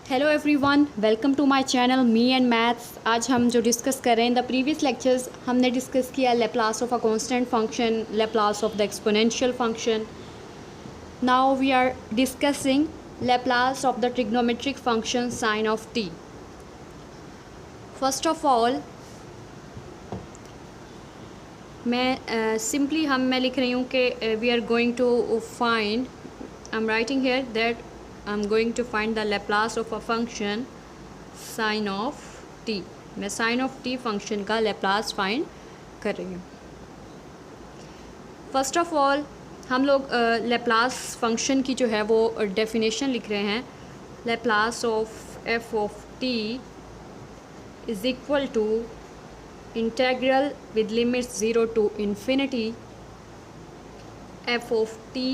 Hello everyone, welcome to my channel me and maths. आज हम जो डिस्कस कर रहे हैं, द प्रीवियस लेक्चर्स हमने डिस्कस किया Laplace of a constant function, Laplace of the exponential function. Now we are discussing Laplace of the trigonometric function sine of t. First of all मैं लिख रही हूँ कि we are going to find, I am writing here that I'm going to find the Laplace of a function sin of t। मैं sin of t function का Laplace find कर रही हूँ। फर्स्ट ऑफ ऑल हम लोग Laplace function की जो है वो डेफिनेशन लिख रहे हैं। Laplace of f of t is equal to integral with limits 0 to infinity f of t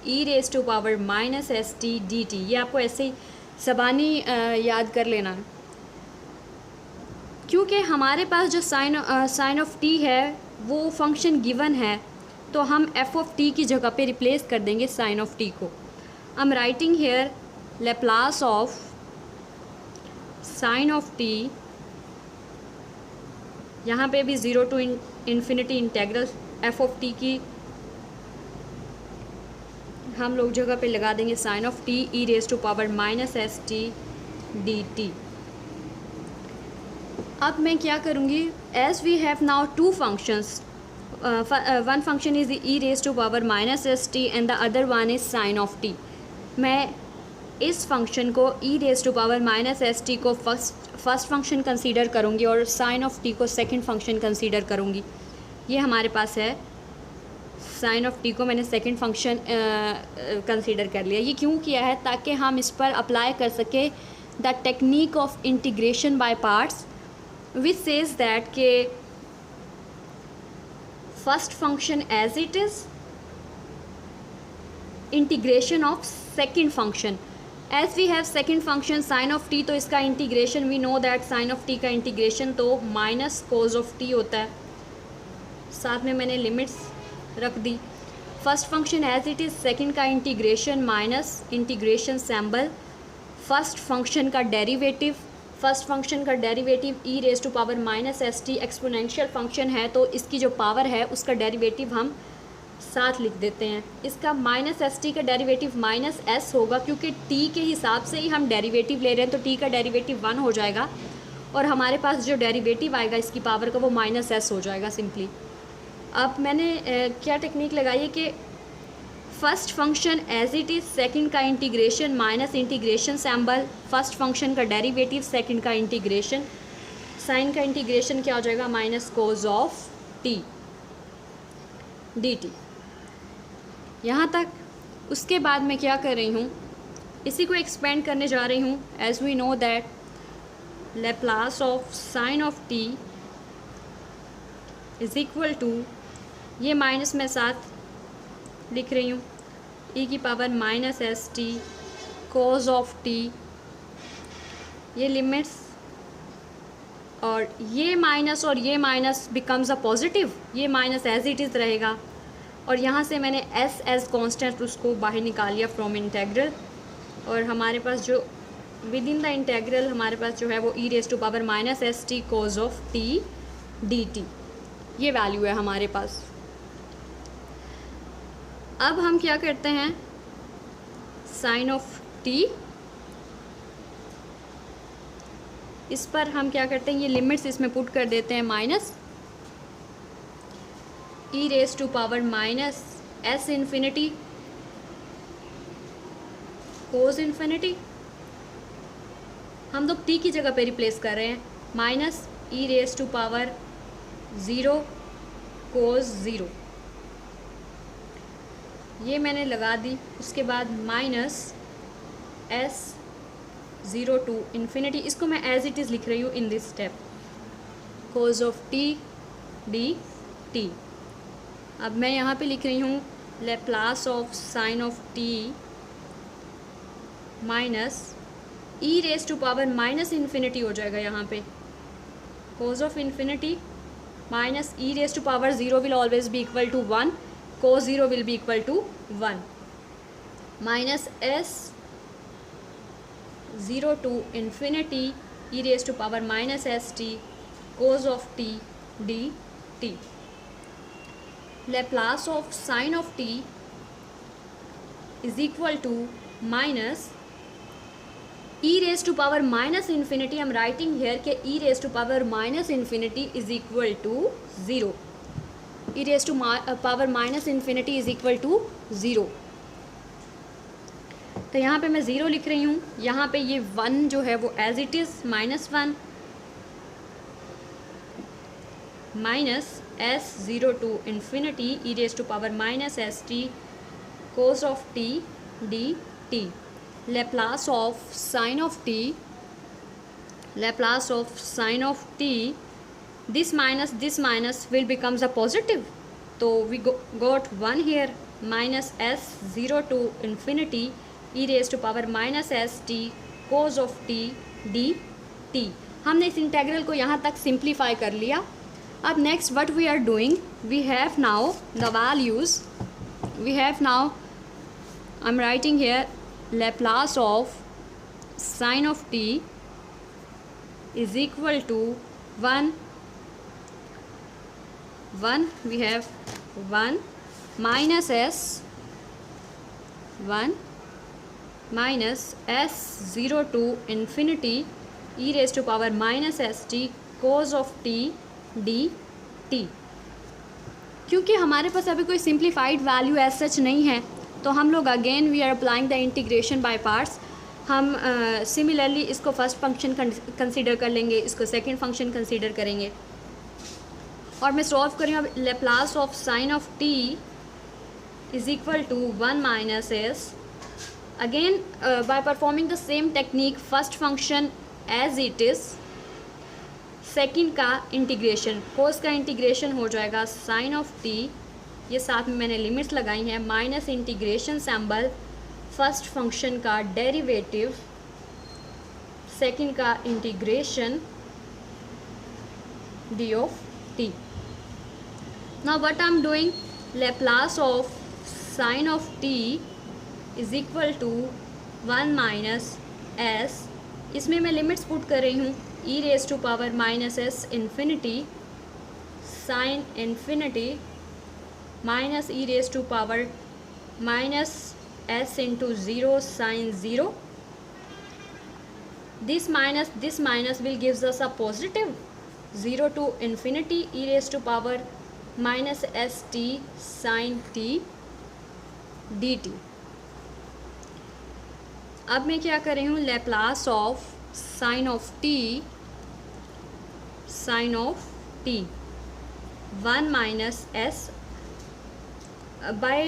e raise to power minus s t d t. ये आपको ऐसे ही ज़बानी याद कर लेना है, क्योंकि हमारे पास जो साइन ऑफ टी है वो फंक्शन गिवन है, तो हम एफ ऑफ टी की जगह पे रिप्लेस कर देंगे साइन ऑफ टी को। I am writing here Laplace of sine of t, यहाँ पे भी 0 to infinity integral f of t की हम लोग जगह पे लगा देंगे sine of t e raise to power minus s t d t. अब मैं क्या करूँगी, as we have now two functions, one function is e raise to power minus s t and the other one is sine of T. मैं इस function को e raise to power minus s t को first function consider करूँगी और sine of t को second function consider करूँगी। ये हमारे पास है, साइन ऑफ टी को मैंने सेकंड फंक्शन कंसीडर कर लिया। ये क्यों किया है, ताकि हम इस पर अप्लाई कर सके the technique of integration by parts, which says that के first function as it is, integration of second function as we have second function sine of t, तो इसका integration we know that sine of t का integration तो minus cos of t होता है। साथ में मैंने लिमिट्स रख दी। First function as it is, second का integration minus integration symbol, first function का डेरिवेटिव, फर्स्ट फंक्शन का derivative e raise to power minus s t exponential function है, तो इसकी जो पावर है उसका डेरिवेटिव हम साथ लिख देते हैं। इसका माइनस एस टी का डेरिवेटिव माइनस एस होगा, क्योंकि टी के हिसाब से ही हम डेरिवेटिव ले रहे हैं, तो टी का डेरिवेटिव 1 हो जाएगा और हमारे पास जो डेरिवेटिव आएगा इसकी पावर का वो माइनस एस हो जाएगा सिंपली। अब मैंने क्या टेक्निक लगाई है कि first function as it is, second का integration minus integration symbol, first function का डेरिवेटिव, सेकंड का इंटीग्रेशन, साइन का इंटीग्रेशन क्या हो जाएगा, minus cos of t d t. यहाँ तक। उसके बाद मैं क्या कर रही हूँ, इसी को एक्सपेंड करने जा रही हूँ। As we know that Laplace of sine of t is equal to, ये माइनस में साथ लिख रही हूँ, ई की power minus s t cos of t, ये लिमिट्स, और ये माइनस बिकम्स अ पॉजिटिव, ये माइनस एज इट इज़ रहेगा, और यहाँ से मैंने एस एज कॉन्स्टेंट उसको बाहर निकाल लिया फ्रॉम इंटेग्रल, और हमारे पास जो विद इन द इंटेग्रल हमारे पास जो है वो e raise to power minus s t cos of t d t, ये वैल्यू है हमारे पास। अब हम क्या करते हैं, साइन ऑफ टी, इस पर हम क्या करते हैं, ये लिमिट्स इसमें पुट कर देते हैं, minus e raise to power minus s infinity cos infinity, हम लोग टी की जगह पे रिप्लेस कर रहे हैं, minus e raise to power 0 cos 0, ये मैंने लगा दी। उसके बाद माइनस एस 0 to इन्फिनिटी, इसको मैं एज इट इज़ लिख रही हूँ in this step, cos of t d t. अब मैं यहाँ पे लिख रही हूँ Laplace of sine of t minus e raise to power minus infinity हो जाएगा यहाँ पे, cos of infinity minus e raise to power 0 will always be equal to 1, cos 0 will be equal to 1, minus s 0 to infinity e raised to power minus st cos of t dt. Laplace of sine of t is equal to minus e raised to power minus infinity. I am writing here कि e raised to power minus infinity is equal to 0. e raised to power minus infinity is equal to 0. तो यहाँ पे मैं 0 लिख रही हूँ, यहाँ पे ये 1 जो है वो as it is -1 minus s 0 to infinity e raise to power minus s t cos of t d t. Laplace of sine of t, Laplace of sine of t, this minus will becomes a positive. So we got 1 here, minus s 0 to infinity e raised to power minus s t cos of t d t. हमने इस integral को यहाँ तक simplify कर लिया. अब next what we are doing, we have now the values, we have now I am writing here Laplace of sine of t is equal to 1, we have 1 minus s, 1 minus s 0 to infinity e raised to power minus st cos of t dt. क्योंकि हमारे पास अभी कोई simplified value as such नहीं है, तो हम लोग again we are applying the integration by parts. हम सिमिलरली इसको फर्स्ट फंक्शन कंसीडर कर लेंगे, इसको सेकंड फंक्शन कंसीडर करेंगे, और मैं सॉल्व कर रही हूँ. अब Laplace of sine of t is equal to 1 minus s. Again by performing the same technique, first function as it is, second का इंटीग्रेशन, कोस का इंटीग्रेशन हो जाएगा साइन ऑफ टी, ये साथ में मैंने लिमिट्स लगाई हैं, minus integration symbol first function का डेरिवेटिव, सेकंड का integration d of t. Now what I am doing, Laplace of sine of t is equal to 1 minus s. इसमें मैं लिमिट्स पुट कर रही हूँ, e raise to power minus s infinity sine infinity minus e raised to power minus s into 0 sin 0. This minus will gives us a positive 0 to infinity e raised to power minus st sin t dt. अब मैं क्या कर रही हूँ, Laplace of sine of t, sine of t 1 minus s by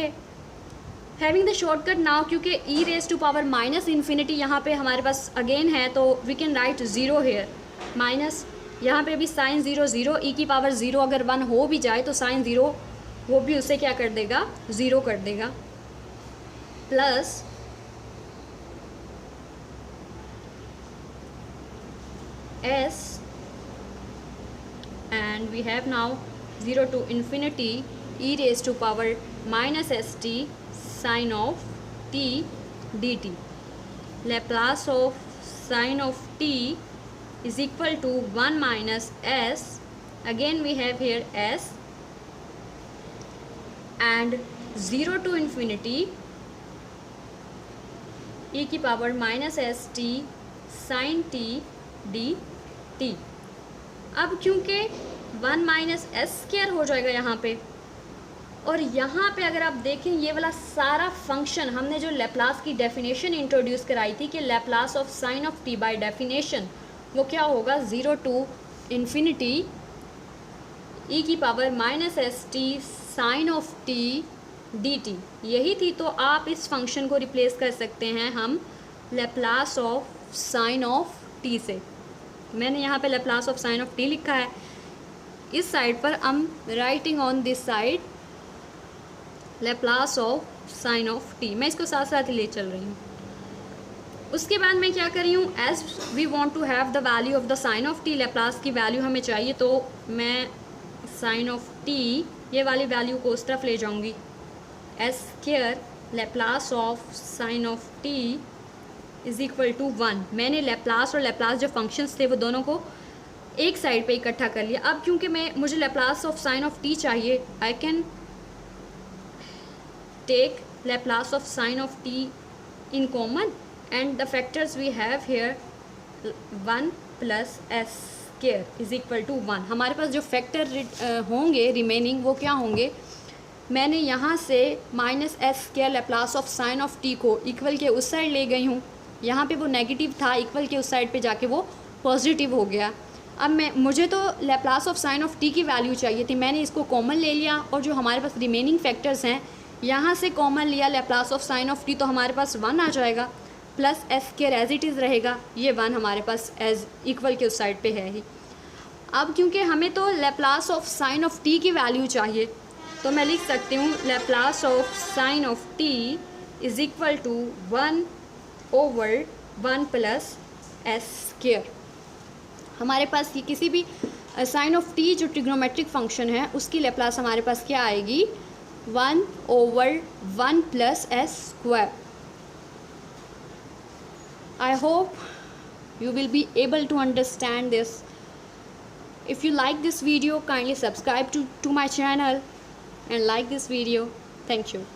having the shortcut now, क्योंकि e raise to power minus infinity यहाँ पे हमारे पास अगेन है, तो we can write 0 here, minus यहाँ पे भी साइन 0 0, ई की पावर 0 अगर 1 हो भी जाए तो साइन 0 वो भी उसे क्या कर देगा, 0 कर देगा, plus s and we have now 0 to infinity e raised to power minus st sin of t dt. Laplace of sin of t is equal to 1 minus s, again we have here s, and 0 to infinity e की power minus s t sine t d t. अब क्योंकि 1 minus S square हो जाएगा यहाँ पे, और यहाँ पे अगर आप देखें ये वाला सारा फंक्शन हमने जो लेप्लास की डेफिनेशन इंट्रोड्यूस कराई थी कि Laplace of sine of t by definition वो क्या होगा, 0 टू इन्फिनिटी ई की power minus s t sine of t d t. यही थी, तो आप इस फंक्शन को रिप्लेस कर सकते हैं हम Laplace of sine of T से. मैंने यहाँ पे Laplace of sine of T लिखा है, इस साइड पर आई am writing on this side Laplace of sine of T. मैं इसको साथ साथ ही ले चल रही हूँ. उसके बाद मैं क्या कर रही हूँ, as we want to have the value of the sine of t, Laplace की वैल्यू हमें चाहिए, तो मैं साइन ऑफ टी ये वाली वैल्यू को उस तरफ ले जाऊँगी, s square Laplace of sine of t is equal to 1। मैंने लेप्लास और लेप्लास जो फंक्शंस थे वो दोनों को एक साइड पे इकट्ठा कर लिया। अब क्योंकि मुझे Laplace of sine of t चाहिए, I can take Laplace of sine of t in common and the factors we have here 1 plus s square is equal to 1। हमारे पास जो फैक्टर होंगे रिमेनिंग वो क्या होंगे, मैंने यहाँ से minus S square Laplace of sine of t को इक्वल के उस साइड ले गई हूँ, यहाँ पे वो नेगेटिव था, इक्वल के उस साइड पे जाके वो पॉजिटिव हो गया। अब मुझे तो Laplace of sine of t की वैल्यू चाहिए थी, मैंने इसको कॉमन ले लिया और जो हमारे पास रिमेनिंग फैक्टर्स हैं यहाँ से कॉमन लिया Laplace of sine of t, तो हमारे पास 1 आ जाएगा plus s square as it is रहेगा, ये 1 हमारे पास एज इक्वल के उस साइड पे है ही। अब क्योंकि हमें तो Laplace of sine of t की वैल्यू चाहिए, तो मैं लिख सकती हूँ Laplace of sine of t is equal to 1/1 plus s square. हमारे पास ये किसी भी साइन ऑफ टी जो ट्रिग्नोमेट्रिक फंक्शन है उसकी लेप्लास हमारे पास क्या आएगी, 1/1 plus s square. I hope you will be able to understand this. If you like this video, kindly subscribe to my channel and like this video. Thank you.